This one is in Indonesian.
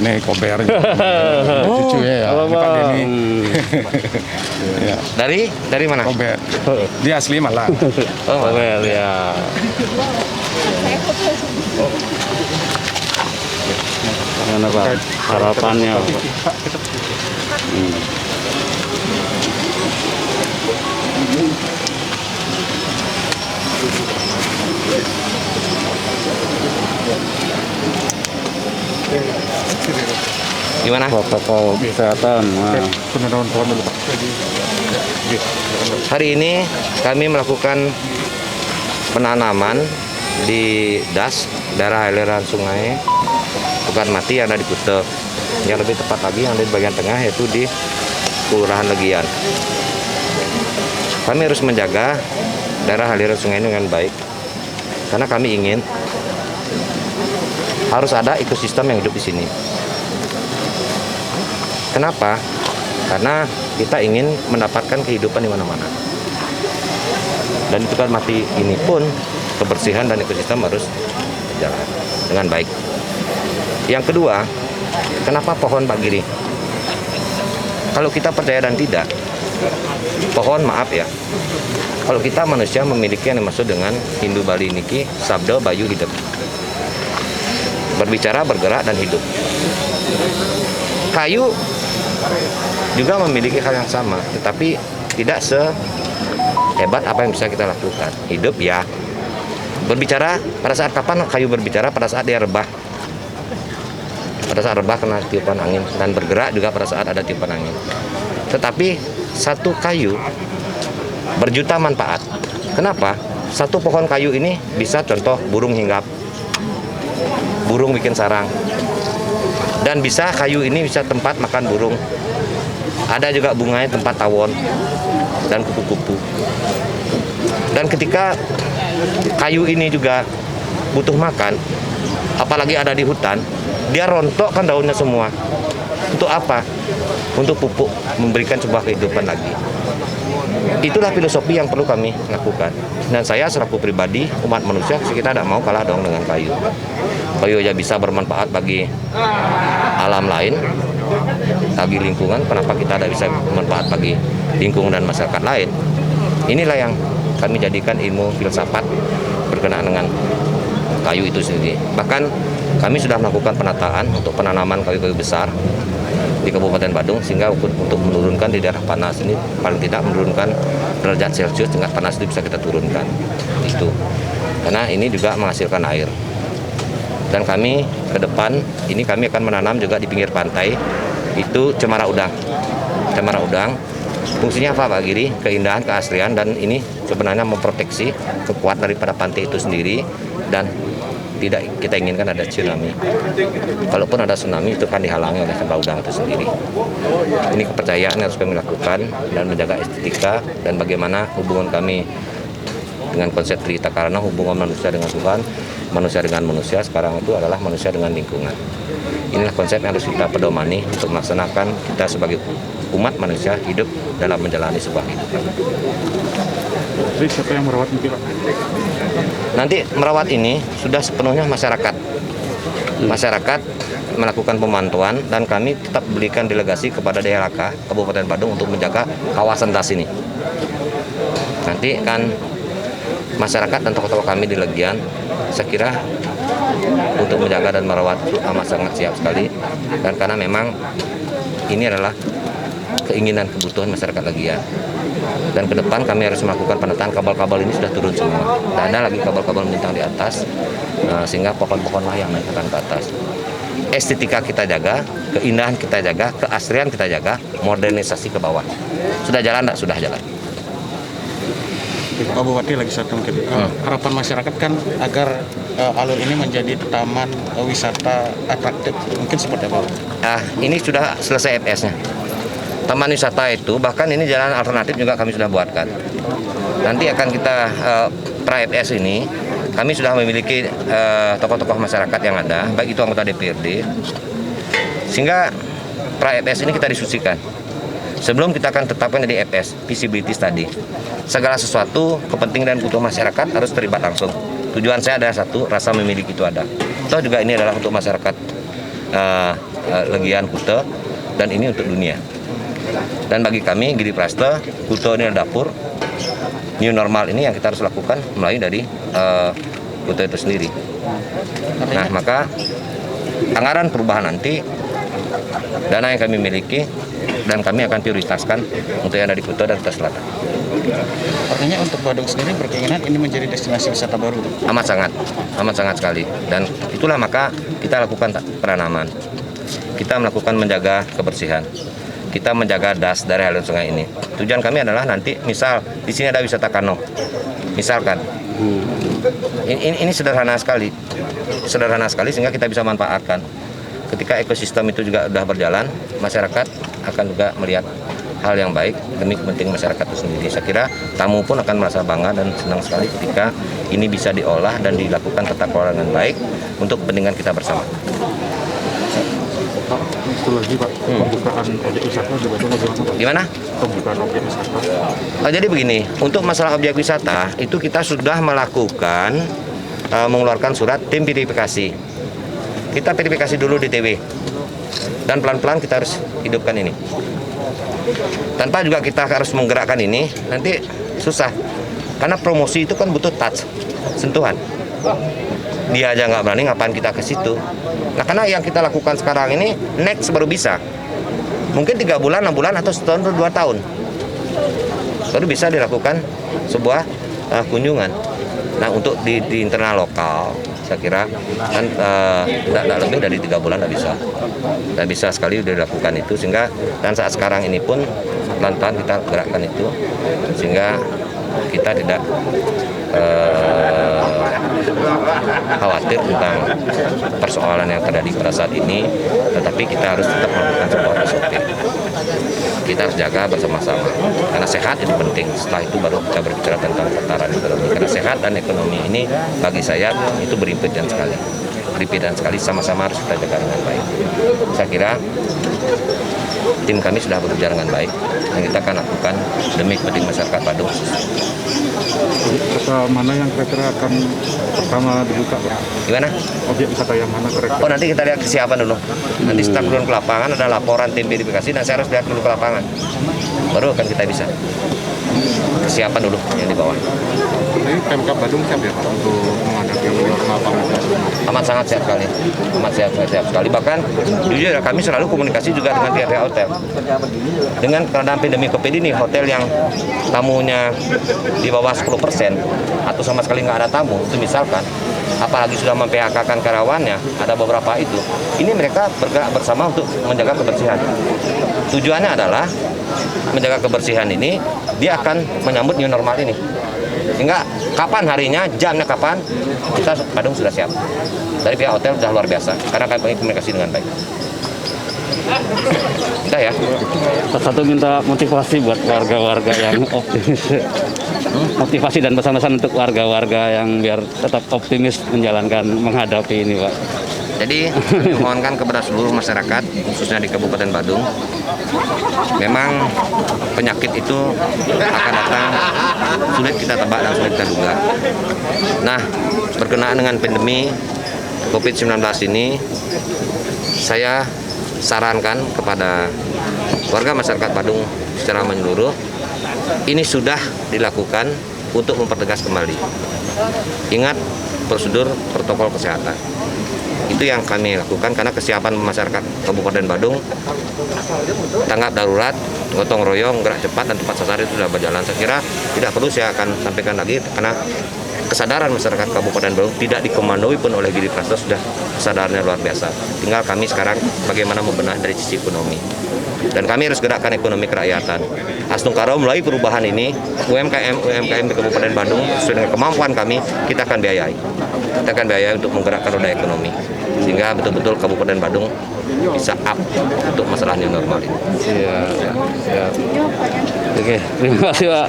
Nih kober cucunya ya. Ini Pak Denny. Ya, Dari mana? kober. Dia asli Malang. Oh, well, ya. Gimana Pak harapannya Pak? Gimana? Protokol kesehatan. Nah, Penanaman pohon dulu Pak. Hari ini kami melakukan penanaman di das daerah aliran sungai Tukan Mati yang ada di Kute. Yang lebih tepat lagi yang ada di bagian tengah yaitu di Kelurahan Legian. Kami harus menjaga daerah aliran sungai ini dengan baik karena kami ingin harus ada ekosistem yang hidup di sini. Kenapa? Karena kita ingin mendapatkan kehidupan di mana-mana. Dan itu kan mati ini pun kebersihan dan ekosistem harus berjalan dengan baik. Yang kedua, kenapa pohon Pak Giri? Kalau kita percaya dan tidak, pohon maaf ya. Kalau kita manusia memiliki yang dimaksud dengan Hindu Bali niki sabda bayu hidup. Berbicara, bergerak dan hidup. Kayu juga memiliki hal yang sama, tetapi tidak sehebat apa yang bisa kita lakukan. Hidup ya. Berbicara, pada saat kapan kayu berbicara? Pada saat dia rebah. Pada saat rebah kena tiupan angin. Dan bergerak juga pada saat ada tiupan angin. Tetapi satu kayu berjuta manfaat. Kenapa? Satu pohon kayu ini bisa contoh burung hinggap. Burung bikin sarang. Dan bisa kayu ini bisa tempat makan burung. Ada juga bunganya tempat tawon dan kupu-kupu. Dan ketika kayu ini juga butuh makan, apalagi ada di hutan, dia rontokkan daunnya semua. Untuk apa? Untuk pupuk, memberikan sebuah kehidupan lagi. Itulah filosofi yang perlu kami lakukan. Dan saya selaku pribadi, umat manusia, kita tidak mau kalah dong dengan kayu. Kayu aja bisa bermanfaat bagi alam lain, bagi lingkungan, kenapa kita tidak bisa bermanfaat bagi lingkungan dan masyarakat lain? Inilah yang kami jadikan ilmu filsafat berkenaan dengan kayu itu sendiri. Bahkan kami sudah melakukan penataan untuk penanaman kayu-kayu besar di Kabupaten Badung, sehingga untuk menurunkan di daerah panas ini paling tidak menurunkan derajat Celcius, tingkat panas itu bisa kita turunkan. Itu karena ini juga menghasilkan air. Dan kami ke depan ini kami akan menanam juga di pinggir pantai itu cemara udang. Cemara udang fungsinya apa Pak Giri? Keindahan, keaslian, dan ini sebenarnya memproteksi kekuatan daripada pantai itu sendiri dan tidak kita inginkan ada tsunami. Kalaupun ada tsunami itu kan dihalangi oleh cemara udang itu sendiri. Ini kepercayaan yang harus kami lakukan dan menjaga estetika dan bagaimana hubungan kami dengan konsep Trihita Karana, hubungan manusia dengan Tuhan, manusia dengan manusia, sekarang itu adalah manusia dengan lingkungan. Inilah konsep yang harus kita pedomani untuk melaksanakan kita sebagai umat manusia hidup dalam menjalani sebuah kehidupan. Jadi siapa yang merawat ini Pak? Nanti merawat ini sudah sepenuhnya masyarakat. Masyarakat melakukan pemantauan dan kami tetap berikan delegasi kepada DLHK Kabupaten Badung untuk menjaga kawasan das ini. Nanti kan masyarakat dan tokoh-tokoh kami di Legian, saya kira untuk menjaga dan merawat itu amat sangat siap sekali. Dan karena memang ini adalah keinginan kebutuhan masyarakat Legian. Dan ke depan kami harus melakukan penataan kabel-kabel ini sudah turun semua. Tidak ada lagi kabel-kabel melintang di atas, sehingga pohon-pohonlah yang naik ke atas. Estetika kita jaga, keindahan kita jaga, keaslian kita jaga, modernisasi ke bawah. Sudah jalan enggak? Sudah jalan. Pak Bupati lagi satu mungkin harapan masyarakat kan agar alur ini menjadi taman wisata atraktif, mungkin seperti apa? Ini sudah selesai FS-nya. Taman wisata itu bahkan ini jalan alternatif juga kami sudah buatkan. Nanti akan kita pra FS ini kami sudah memiliki tokoh-tokoh masyarakat yang ada, baik itu anggota DPRD, sehingga pra FS ini kita diskusikan. Sebelum kita akan tetapkan jadi FS, visibility study. Segala sesuatu, kepentingan dan kebutuhan masyarakat harus terlibat langsung. Tujuan saya ada satu, rasa memiliki itu ada. Toh juga ini adalah untuk masyarakat Legian Kute, dan ini untuk dunia. Dan bagi kami Giri Praste, Kute ini adalah dapur. New normal ini yang kita harus lakukan mulai dari Kute itu sendiri. Nah, maka anggaran perubahan nanti, dana yang kami miliki dan kami akan prioritaskan untuk yang ada di Kute dan Kute Selatan. Artinya untuk Badung sendiri berkeinginan ini menjadi destinasi wisata baru. Amat sangat sekali. Dan itulah maka kita lakukan penanaman. Kita melakukan menjaga kebersihan. Kita menjaga das dari aliran sungai ini. Tujuan kami adalah nanti misal di sini ada wisata kano. Misalkan. Ini sederhana sekali sehingga kita bisa manfaatkan. Ketika ekosistem itu juga sudah berjalan, masyarakat akan juga melihat hal yang baik demi kepentingan masyarakat itu sendiri. Saya kira tamu pun akan merasa bangga dan senang sekali ketika ini bisa diolah dan dilakukan tata kelola dengan baik untuk kepentingan kita bersama. Itu lagi Pak, pembukaan objek wisata di Badung bagaimana Pak? Gimana? Pembukaan objek wisata. Jadi begini, untuk masalah objek wisata itu kita sudah melakukan mengeluarkan surat tim verifikasi. Kita verifikasi dulu di TW dan pelan-pelan kita harus hidupkan ini. Tanpa juga kita harus menggerakkan ini, nanti susah. Karena promosi itu kan butuh touch, sentuhan. Dia aja nggak berani, ngapain kita ke situ? Nah, karena yang kita lakukan sekarang ini next baru bisa. Mungkin 3 bulan, 6 bulan, atau setahun atau 2 tahun baru bisa dilakukan sebuah kunjungan. Nah, untuk di internal lokal saya kira kan tidak lebih dari 3 bulan tidak bisa sekali dilakukan itu, sehingga dan saat sekarang ini pun pelan-pelan kita gerakkan itu sehingga kita tidak khawatir tentang persoalan yang terjadi pada saat ini, tetapi kita harus tetap melakukan sebuah SOP. Kita harus jaga bersama-sama karena sehat itu penting. Setelah itu baru kita berbicara tentang tataran ekonomi, karena sehat dan ekonomi ini bagi saya itu berimpit sekali, sama-sama harus kita jaga dengan baik. Saya kira tim kami sudah bekerja dengan baik dan kita akan lakukan demi kepentingan masyarakat Badung. Wisata mana yang kira-kira akan pertama dibuka Pak? Gimana? Objek wisata yang mana kira-kira? Oh, nanti kita lihat kesiapan dulu. Nanti setelah turun ke lapangan ada laporan tim verifikasi dan saya harus lihat dulu ke lapangan. Baru akan kita bisa kesiapan dulu yang di bawah. Ini Pemkab Badung siap ya Pak untuk menghadapi lapangan? Amat sangat siap sekali, siap sekali. Bahkan jujur ya, kami selalu komunikasi juga dengan pihak hotel. Dengan keadaan pandemi COVID ini, hotel yang tamunya di bawah 10% atau sama sekali nggak ada tamu, itu misalkan, apalagi sudah mem-PHK-kan karyawannya, ada beberapa itu. Ini mereka bergerak bersama untuk menjaga kebersihan. Tujuannya adalah menjaga kebersihan ini, dia akan menyambut new normal ini. Sehingga kapan harinya, jamnya kapan, kita Badung sudah siap. Dari pihak hotel sudah luar biasa, karena kami komunikasi dengan baik. Udah ya. Satu minta motivasi buat warga-warga yang optimis. Motivasi dan pesan-pesan untuk warga-warga yang biar tetap optimis menghadapi ini, Pak. Jadi mohonkan kepada seluruh masyarakat, khususnya di Kabupaten Badung, memang penyakit itu akan datang, sulit kita tebak dan sulit kita duga. Nah, berkenaan dengan pandemi COVID-19 ini, saya sarankan kepada warga masyarakat Badung secara menyeluruh, ini sudah dilakukan untuk mempertegas kembali. Ingat prosedur protokol kesehatan. Itu yang kami lakukan karena kesiapan masyarakat Kabupaten Badung tanggap darurat, gotong royong, gerak cepat dan tepat sasaran itu sudah berjalan. Saya kira tidak perlu saya akan sampaikan lagi karena kesadaran masyarakat Kabupaten Badung tidak dikomandoi pun oleh Giri Praste, sudah kesadarannya luar biasa. Tinggal kami sekarang bagaimana membenahi dari sisi ekonomi. Dan kami harus gerakkan ekonomi kerakyatan. Astungkaro mulai perubahan ini, UMKM di Kabupaten Badung sesuai dengan kemampuan kami, kita akan biayai. Kita akan biayai untuk menggerakkan roda ekonomi. Sehingga betul-betul Kabupaten Badung bisa up untuk masalah new normal ini. Siap. Oke, terima kasih Pak.